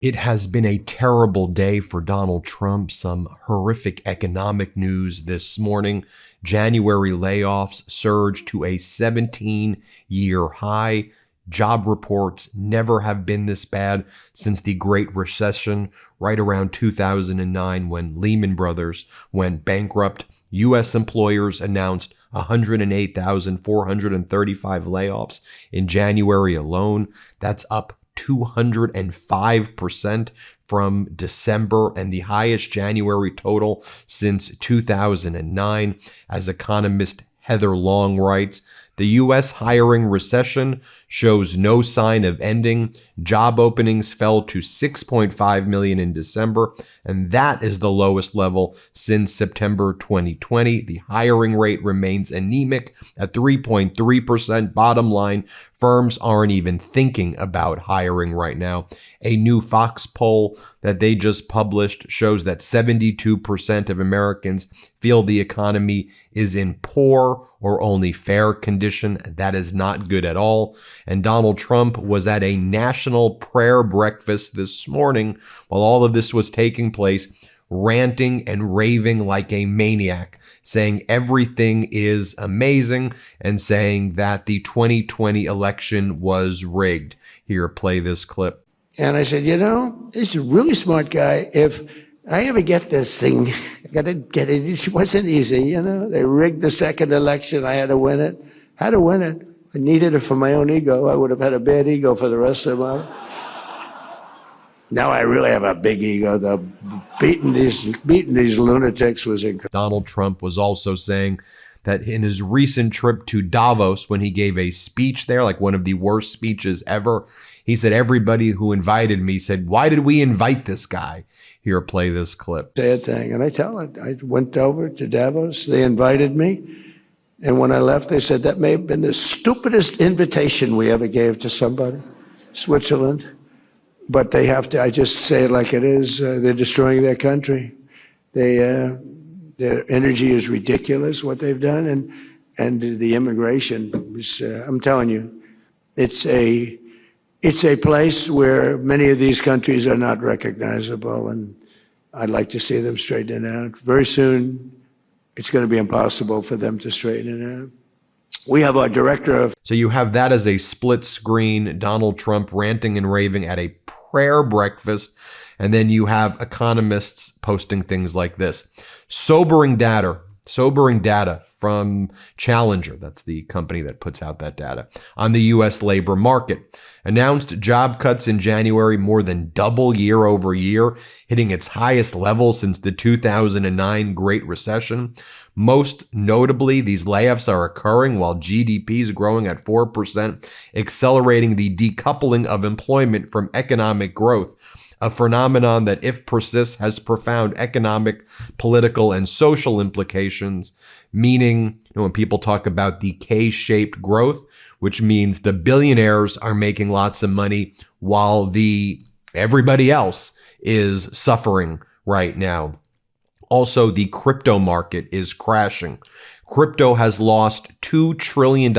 It has been a terrible day for Donald Trump. Some horrific economic news this morning. January layoffs surged to a 17-year high. Job reports never have been this bad since the Great Recession, right around 2009 when Lehman Brothers went bankrupt. U.S. employers announced 108,435 layoffs in January alone. That's up 205% from December and the highest January total since 2009. As economist Heather Long writes, the U.S. hiring recession shows no sign of ending. Job openings fell to 6.5 million in December, and that is the lowest level since September 2020. The hiring rate remains anemic at 3.3%. Bottom line, firms aren't even thinking about hiring right now. A new Fox poll that they just published shows that 72% of Americans feel the economy is in poor or only fair condition. That is not good at all. And Donald Trump was at a national prayer breakfast this morning while all of this was taking place, ranting and raving like a maniac, saying everything is amazing and saying that the 2020 election was rigged. Here, play this clip. And I said, this is a really smart guy. If I ever get this thing, I got to get it. It wasn't easy, They rigged the second election. I had to win it. I needed it for my own ego. I would have had a bad ego for the rest of my life. Now I really have a big ego. The beating these lunatics was incredible. Donald Trump was also saying that in his recent trip to Davos, when he gave a speech there, like one of the worst speeches ever, he said everybody who invited me said, "Why did we invite this guy?" Here, play this clip. Sad thing. And I tell it, I went over to Davos. They invited me. And when I left, they said that may have been the stupidest invitation we ever gave to somebody, Switzerland. But they have to, I just say it like it is, they're destroying their country. Their energy is ridiculous, what they've done. And the immigration was, I'm telling you, it's a place where many of these countries are not recognizable, and I'd like to see them straighten it out. Very soon, it's going to be impossible for them to straighten it out. We have our director of... So you have that as a split screen, Donald Trump ranting and raving at a prayer breakfast, and then you have economists posting things like this. Sobering data from Challenger, that's the company that puts out that data, on the U.S. labor market. Announced job cuts in January more than double year over year, hitting its highest level since the 2009 Great Recession. Most notably, these layoffs are occurring while GDP is growing at 4%, accelerating the decoupling of employment from economic growth, a phenomenon that, if persists, has profound economic, political, and social implications, meaning, when people talk about the K-shaped growth, which means the billionaires are making lots of money while everybody else is suffering right now. Also, the crypto market is crashing. Crypto has lost $2 trillion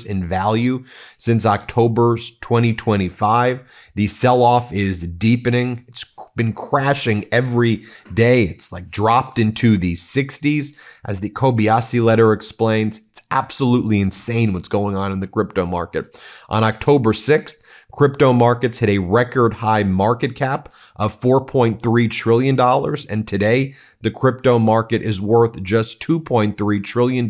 in value since October 2025. The sell-off is deepening. It's been crashing every day. It's like dropped into the 60s. As the Kobayashi letter explains, it's absolutely insane what's going on in the crypto market. On October 6th, crypto markets hit a record high market cap of $4.3 trillion. And today, the crypto market is worth just $2.3 trillion,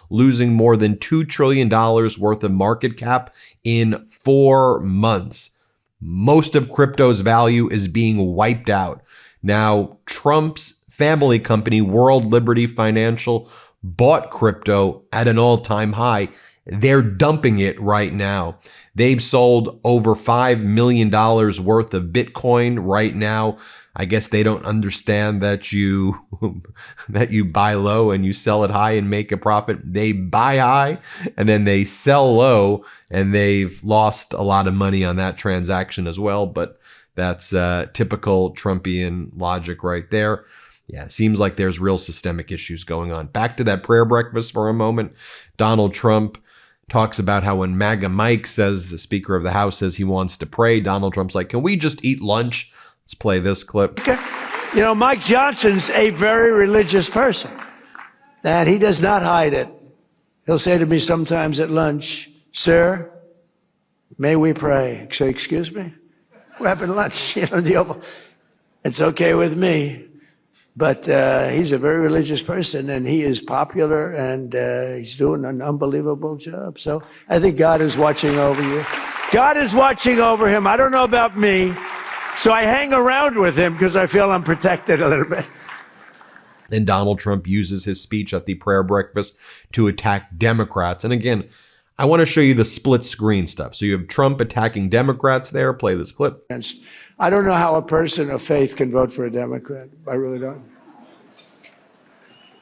losing more than $2 trillion worth of market cap in 4 months. Most of crypto's value is being wiped out. Now, Trump's family company, World Liberty Financial, bought crypto at an all-time high. They're dumping it right now. They've sold over $5 million worth of Bitcoin right now. I guess they don't understand that you buy low and you sell it high and make a profit. They buy high and then they sell low, and they've lost a lot of money on that transaction as well. But that's typical Trumpian logic right there. Yeah, it seems like there's real systemic issues going on. Back to that prayer breakfast for a moment. Donald Trump talks about how when MAGA Mike says, the Speaker of the House says he wants to pray, Donald Trump's like, can we just eat lunch? Let's play this clip. Okay. You know, Mike Johnson's a very religious person, and he does not hide it. He'll say to me sometimes at lunch, sir, may we pray? I say, excuse me? We're having lunch, you know, the Oval. It's okay with me. But he's a very religious person, and he is popular, and he's doing an unbelievable job. So I think God is watching over you. God is watching over him. I don't know about me. So I hang around with him because I feel I'm protected a little bit. And Donald Trump uses his speech at the prayer breakfast to attack Democrats. And again, I want to show you the split screen stuff. So you have Trump attacking Democrats there. Play this clip. I don't know how a person of faith can vote for a Democrat. I really don't.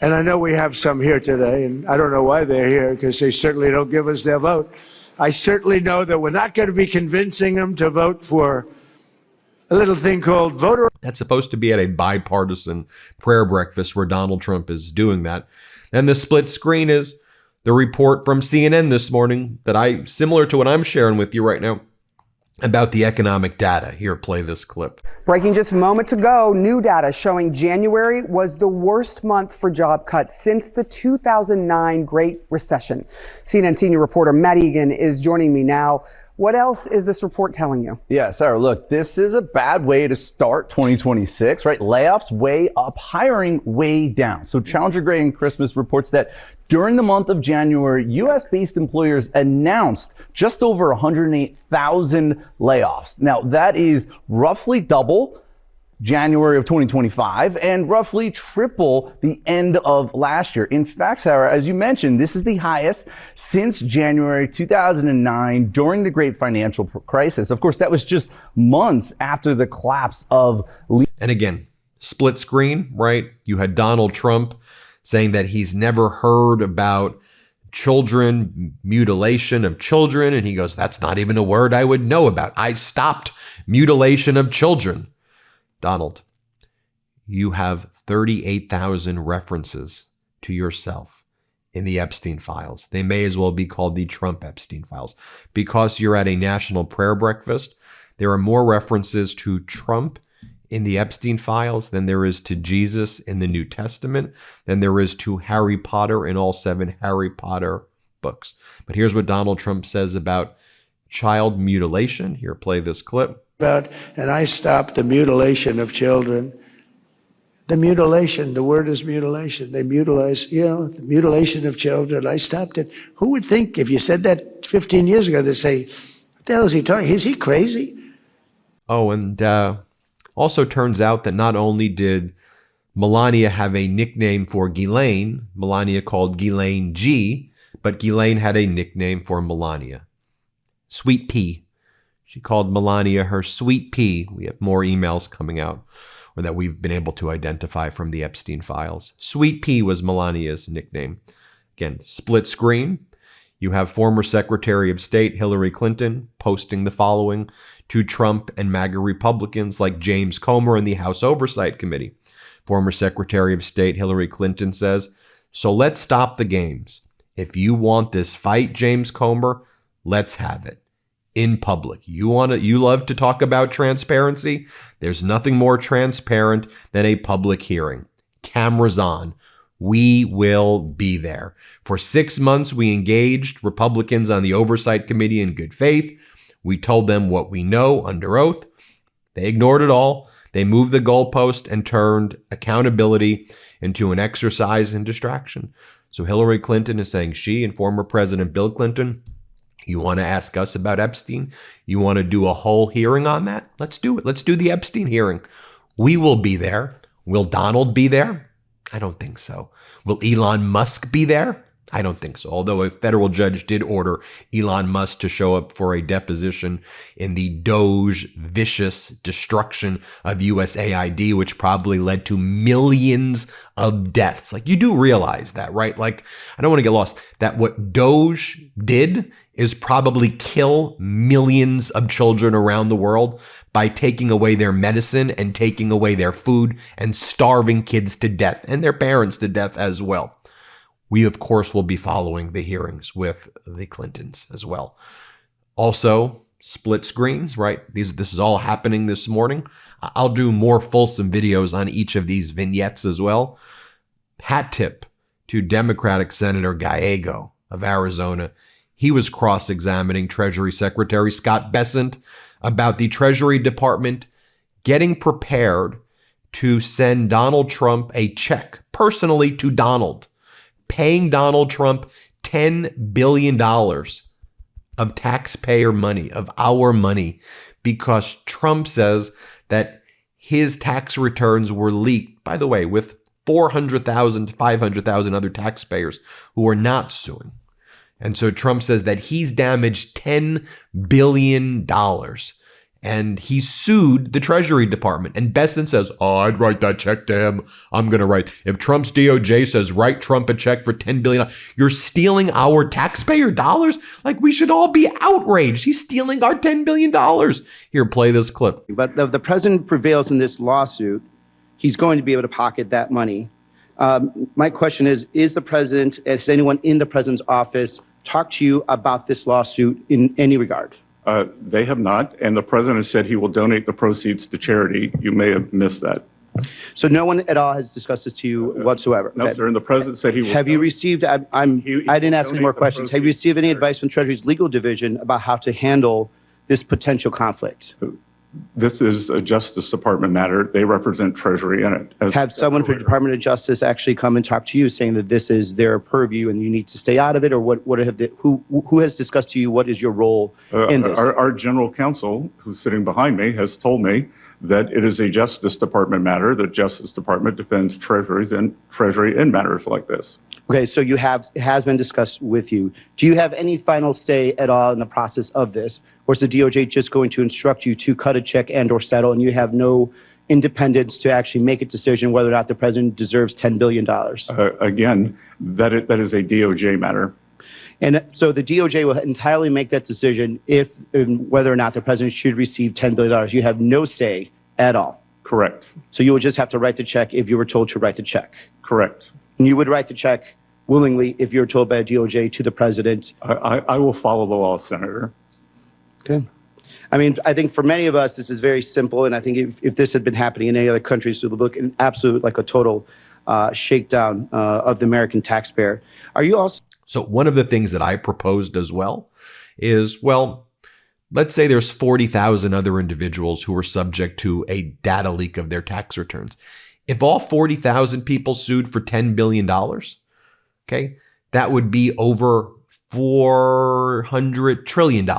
And I know we have some here today, and I don't know why they're here, because they certainly don't give us their vote. I certainly know that we're not going to be convincing them to vote for a little thing called voter. That's supposed to be at a bipartisan prayer breakfast where Donald Trump is doing that. And the split screen is the report from CNN this morning that similar to what I'm sharing with you right now, about the economic data. Here, play this clip. Breaking just moments ago, new data showing January was the worst month for job cuts since the 2009 Great Recession. CNN senior reporter Matt Egan is joining me now. What else is this report telling you? Yeah, Sarah, look, this is a bad way to start 2026, right? Layoffs way up, hiring way down. So Challenger Gray and Christmas reports that during the month of January, U.S.-based employers announced just over 108,000 layoffs. Now, that is roughly double January of 2025 and roughly triple the end of last year. In fact, Sarah, as you mentioned, this is the highest since January 2009 during the great financial crisis. Of course, that was just months after the collapse of. And again, split screen, right? You had Donald Trump saying that he's never heard about children, mutilation of children. And he goes, that's not even a word I would know about. I stopped mutilation of children. Donald, you have 38,000 references to yourself in the Epstein files. They may as well be called the Trump Epstein files. Because you're at a national prayer breakfast, there are more references to Trump in the Epstein files than there is to Jesus in the New Testament, than there is to Harry Potter in all 7 Harry Potter books. But here's what Donald Trump says about child mutilation. Here, play this clip. And I stopped the mutilation of children. The mutilation, the word is mutilation. They mutilize, the mutilation of children. I stopped it. Who would think if you said that 15 years ago, they'd say, what the hell is he talking? Is he crazy? Oh, and also turns out that not only did Melania have a nickname for Ghislaine, Melania called Ghislaine G, but Ghislaine had a nickname for Melania. Sweet Pea. She called Melania her sweet pea. We have more emails coming out, or that we've been able to identify from the Epstein files. Sweet pea was Melania's nickname. Again, split screen. You have former Secretary of State Hillary Clinton posting the following to Trump and MAGA Republicans like James Comer in the House Oversight Committee. Former Secretary of State Hillary Clinton says, so let's stop the games. If you want this fight, James Comer, let's have it. In public. You love to talk about transparency? There's nothing more transparent than a public hearing. Cameras on. We will be there. For 6 months, we engaged Republicans on the Oversight Committee in good faith. We told them what we know under oath. They ignored it all. They moved the goalpost and turned accountability into an exercise in distraction. So Hillary Clinton is saying she and former President Bill Clinton, you want to ask us about Epstein? You want to do a whole hearing on that? Let's do it. Let's do the Epstein hearing. We will be there. Will Donald be there? I don't think so. Will Elon Musk be there? I don't think so. Although a federal judge did order Elon Musk to show up for a deposition in the Doge vicious destruction of USAID, which probably led to millions of deaths. Like, you do realize that, right? Like, I don't want to get lost. That what Doge did is probably kill millions of children around the world by taking away their medicine and taking away their food and starving kids to death and their parents to death as well. We, of course, will be following the hearings with the Clintons as well. Also, split screens, right? This is all happening this morning. I'll do more fulsome videos on each of these vignettes as well. Hat tip to Democratic Senator Gallego of Arizona. He was cross-examining Treasury Secretary Scott Bessent about the Treasury Department getting prepared to send Donald Trump a check personally to Donald, paying Donald Trump $10 billion of taxpayer money, of our money, because Trump says that his tax returns were leaked, by the way, with 400,000 to 500,000 other taxpayers who are not suing. And so Trump says that he's damaged $10 billion. And he sued the Treasury Department. And Bessent says, oh, I'd write that check to him. I'm going to write. If Trump's DOJ says, write Trump a check for $10 billion, you're stealing our taxpayer dollars? Like, we should all be outraged. He's stealing our $10 billion. Here, play this clip. But if the president prevails in this lawsuit, he's going to be able to pocket that money. My question is the president, has anyone in the president's office talked to you about this lawsuit in any regard? They have not, and the president has said he will donate the proceeds to charity. You may have missed that. So no one at all has discussed this to you whatsoever? No, sir, and the president said he will. Have you received, I didn't ask any more questions. Have you received any advice from Treasury's legal division about how to handle this potential conflict? This is a Justice Department matter. They represent Treasury in it. Have someone from the Department of Justice actually come and talk to you saying that this is their purview and you need to stay out of it? Or who has discussed to you what is your role in this? Our general counsel, who's sitting behind me, has told me that it is a Justice Department matter. The Justice Department defends Treasury in matters like this. Okay, so it has been discussed with you. Do you have any final say at all in the process of this? Or is the DOJ just going to instruct you to cut a check and or settle, and you have no independence to actually make a decision whether or not the president deserves $10 billion? Again, that is a DOJ matter. And so the DOJ will entirely make that decision if and whether or not the president should receive $10 billion. You have no say at all. Correct. So you will just have to write the check if you were told to write the check. Correct. And you would write the check willingly if you're told by a DOJ to the president. I will follow the law, Senator. Okay. I mean, I think for many of us, this is very simple. And I think if this had been happening in any other countries, it would look an absolute, like a total shakedown of the American taxpayer. Are you also? So one of the things that I proposed as well is, well, let's say there's 40,000 other individuals who are subject to a data leak of their tax returns. If all 40,000 people sued for $10 billion, okay, that would be over $400 trillion.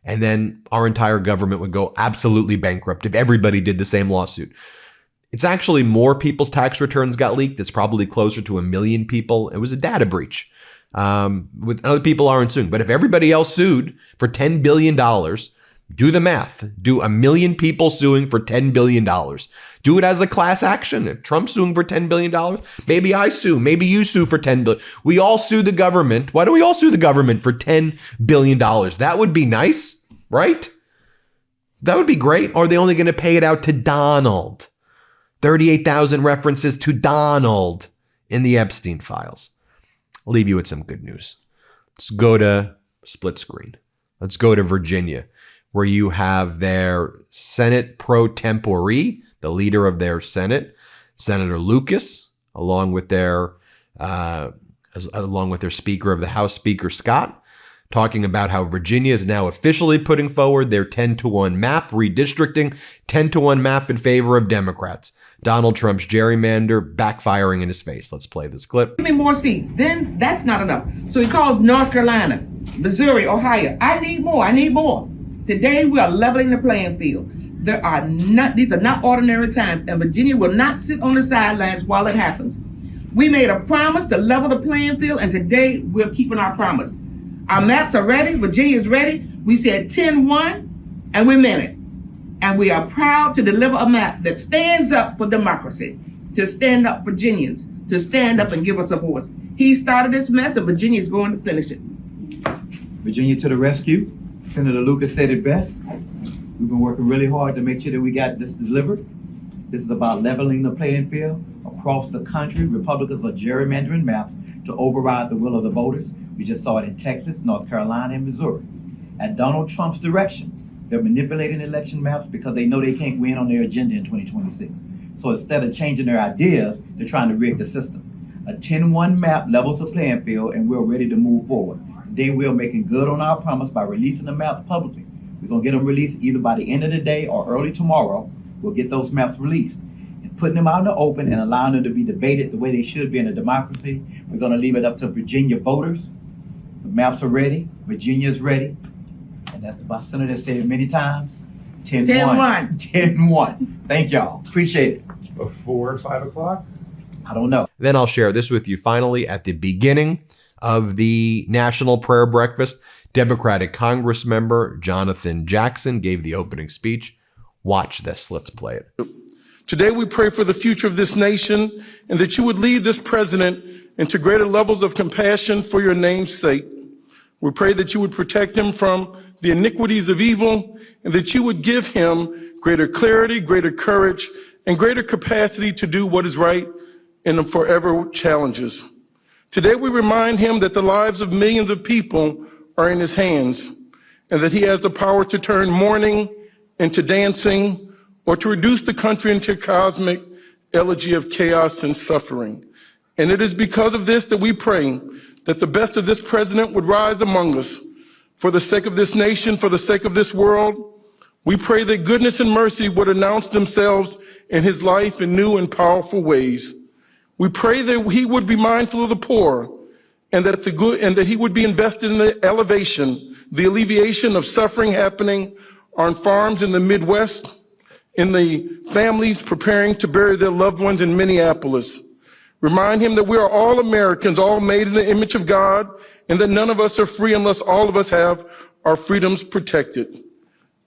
And then our entire government would go absolutely bankrupt if everybody did the same lawsuit. It's actually more people's tax returns got leaked. It's probably closer to 1 million people. It was a data breach. With other people aren't suing. But if everybody else sued for $10 billion, do the math. Do 1 million people suing for $10 billion. Do it as a class action. If Trump's suing for $10 billion, maybe I sue. Maybe you sue for $10 billion. We all sue the government. Why don't we all sue the government for $10 billion? That would be nice, right? That would be great. Or are they only going to pay it out to Donald? 38,000 references to Donald in the Epstein files. I'll leave you with some good news. Let's go to split screen. Let's go to Virginia, where you have their Senate pro tempore, the leader of their Senate, Senator Lucas, along with their Speaker of the House, Speaker Scott, talking about how Virginia is now officially putting forward their 10-to-1 map, redistricting, 10-to-1 map in favor of Democrats. Donald Trump's gerrymander backfiring in his face. Let's play this clip. Give me more seats. Then that's not enough. So he calls North Carolina, Missouri, Ohio. I need more. I need more. Today we are leveling the playing field. These are not ordinary times, and Virginia will not sit on the sidelines while it happens. We made a promise to level the playing field, and today we're keeping our promise. Our maps are ready. Virginia is ready. We said 10-1, and we meant it. And we are proud to deliver a map that stands up for democracy, to stand up for Virginians, to stand up and give us a voice. He started this mess, and Virginia is going to finish it. Virginia to the rescue. Senator Lucas said it best. We've been working really hard to make sure that we got this delivered. This is about leveling the playing field across the country. Republicans are gerrymandering maps to override the will of the voters. We just saw it in Texas, North Carolina, and Missouri. At Donald Trump's direction, they're manipulating election maps because they know they can't win on their agenda in 2026. So instead of changing their ideas, they're trying to rig the system. A 10-1 map levels the playing field, and we're ready to move forward. They will making good on our promise by releasing the maps publicly. We're gonna get them released either by the end of the day or early tomorrow. We'll get those maps released. And putting them out in the open and allowing them to be debated the way they should be in a democracy. We're gonna leave it up to Virginia voters. The maps are ready, Virginia's ready. And that's my senator said it many times. 10-1. 10-1. Thank y'all. Appreciate it. Before 5 o'clock? I don't know. Then I'll share this with you finally at the beginning of the National Prayer Breakfast. Democratic Congress member Jonathan Jackson gave the opening speech. Watch this. Let's play it. Today we pray for the future of this nation and that you would lead this president into greater levels of compassion for your name's sake. We pray that you would protect him from the iniquities of evil and that you would give him greater clarity, greater courage, and greater capacity to do what is right in the forever challenges. Today we remind him that the lives of millions of people are in his hands and that he has the power to turn mourning into dancing or to reduce the country into a cosmic elegy of chaos and suffering. And it is because of this that we pray that the best of this president would rise among us for the sake of this nation, for the sake of this world. We pray that goodness and mercy would announce themselves in his life in new and powerful ways. We pray that he would be mindful of the poor and that he would be invested in the elevation, the alleviation of suffering happening on farms in the Midwest, in the families preparing to bury their loved ones in Minneapolis. Remind him that we are all Americans, all made in the image of God, and that none of us are free unless all of us have our freedoms protected.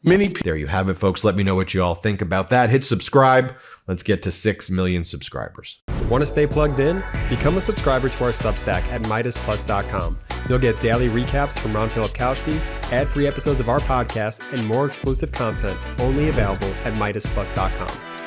There you have it, folks. Let me know what you all think about that. Hit subscribe. Let's get to 6 million subscribers. Want to stay plugged in? Become a subscriber to our Substack at MeidasPlus.com. You'll get daily recaps from Ron Filipkowski, ad-free episodes of our podcast, and more exclusive content only available at MeidasPlus.com.